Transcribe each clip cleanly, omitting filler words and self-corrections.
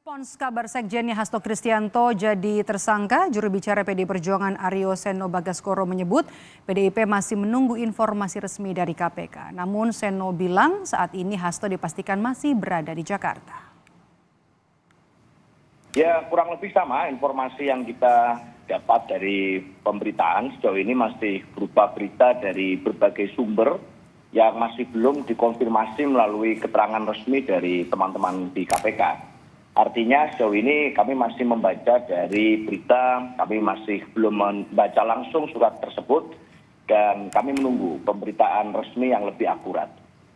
Respons kabar Sekjennya Hasto Kristianto jadi tersangka, juru bicara PDI Perjuangan Aryo Seno Bagaskoro menyebut PDIP masih menunggu informasi resmi dari KPK. Namun Seno bilang saat ini Hasto dipastikan masih berada di Jakarta. Ya, kurang lebih sama informasi yang kita dapat dari pemberitaan sejauh ini masih berupa berita dari berbagai sumber yang masih belum dikonfirmasi melalui keterangan resmi dari teman-teman di KPK. Artinya sejauh ini kami masih membaca dari berita, kami masih belum membaca langsung surat tersebut dan kami menunggu pemberitaan resmi yang lebih akurat.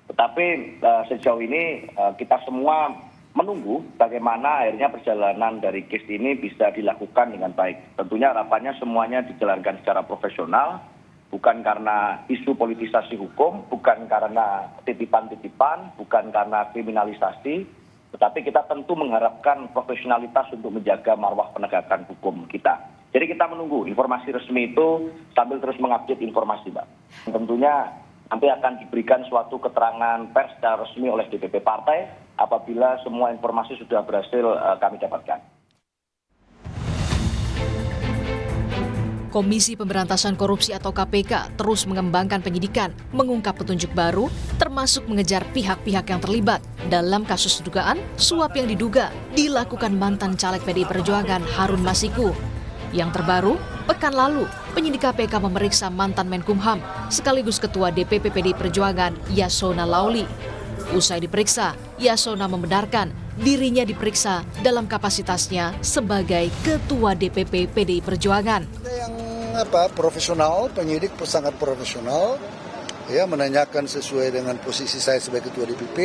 Tetapi sejauh ini kita semua menunggu bagaimana akhirnya perjalanan dari case ini bisa dilakukan dengan baik. Tentunya harapannya semuanya dijalankan secara profesional, bukan karena isu politisasi hukum, bukan karena titipan-titipan, bukan karena kriminalisasi, tetapi kita tentu mengharapkan profesionalitas untuk menjaga marwah penegakan hukum kita. Jadi kita menunggu informasi resmi itu sambil terus mengupdate informasi, Mbak. Tentunya nanti akan diberikan suatu keterangan pers secara resmi oleh DPP Partai apabila semua informasi sudah berhasil kami dapatkan. Komisi Pemberantasan Korupsi atau KPK terus mengembangkan penyidikan, mengungkap petunjuk baru, termasuk mengejar pihak-pihak yang terlibat dalam kasus dugaan suap yang diduga dilakukan mantan caleg PDI Perjuangan Harun Masiku. Yang terbaru, pekan lalu, penyidik KPK memeriksa mantan Menkumham sekaligus Ketua DPP PDI Perjuangan Yasona Lauli. Usai diperiksa, Yasona membenarkan dirinya diperiksa dalam kapasitasnya sebagai Ketua DPP PDI Perjuangan. Profesional, penyidik sangat profesional, ya, menanyakan sesuai dengan posisi saya sebagai Ketua DPP,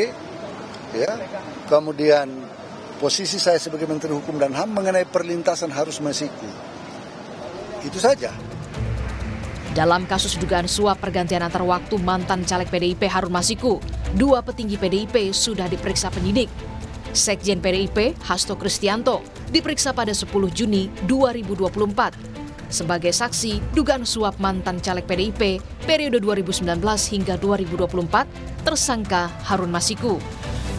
ya, kemudian posisi saya sebagai Menteri Hukum dan HAM mengenai perlintasan Harun Masiku. Itu saja. Dalam kasus dugaan suap pergantian antar waktu mantan caleg PDIP Harun Masiku, 2 petinggi PDIP sudah diperiksa penyidik. Sekjen PDIP Hasto Kristianto diperiksa pada 10 Juni 2024. Sebagai saksi dugaan suap mantan caleg PDIP periode 2019 hingga 2024 tersangka Harun Masiku.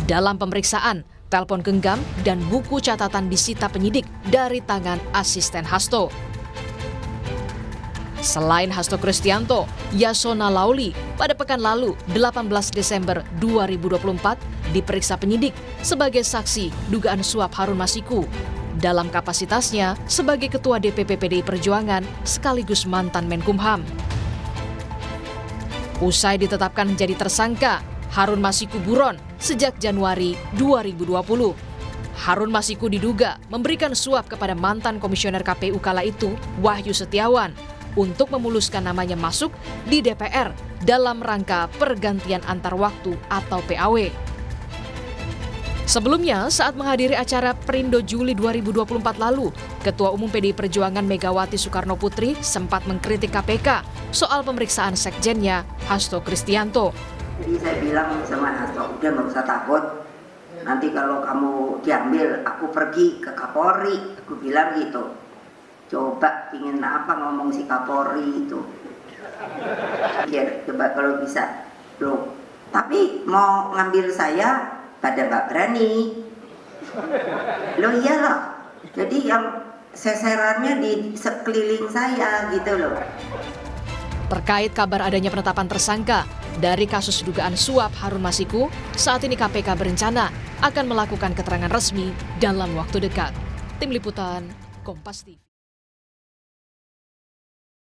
Dalam pemeriksaan, telepon genggam dan buku catatan disita penyidik dari tangan asisten Hasto. Selain Hasto Kristianto, Yasona Lauli pada pekan lalu 18 Desember 2024 diperiksa penyidik sebagai saksi dugaan suap Harun Masiku dalam kapasitasnya sebagai Ketua DPP PDI Perjuangan sekaligus mantan Menkumham. Usai ditetapkan menjadi tersangka, Harun Masiku buron sejak Januari 2020. Harun Masiku diduga memberikan suap kepada mantan komisioner KPU kala itu, Wahyu Setiawan, untuk memuluskan namanya masuk di DPR dalam rangka pergantian antar waktu atau PAW. Sebelumnya, saat menghadiri acara Perindo Juli 2024 lalu, Ketua Umum PDI Perjuangan Megawati Soekarno Putri sempat mengkritik KPK soal pemeriksaan sekjennya Hasto Kristianto. Jadi saya bilang sama Hasto, udah nggak usah takut. Nanti kalau kamu diambil, aku pergi ke Kapolri. Aku bilang gitu. Coba ingin apa ngomong si Kapolri itu. Biar coba kalau bisa. Loh. Tapi mau ngambil saya pada nggak berani. Loh iyalah. Jadi yang seserannya di sekeliling saya gitu loh. Terkait kabar adanya penetapan tersangka dari kasus dugaan suap Harun Masiku, saat ini KPK berencana akan melakukan keterangan resmi dalam waktu dekat. Tim Liputan, Kompas TV.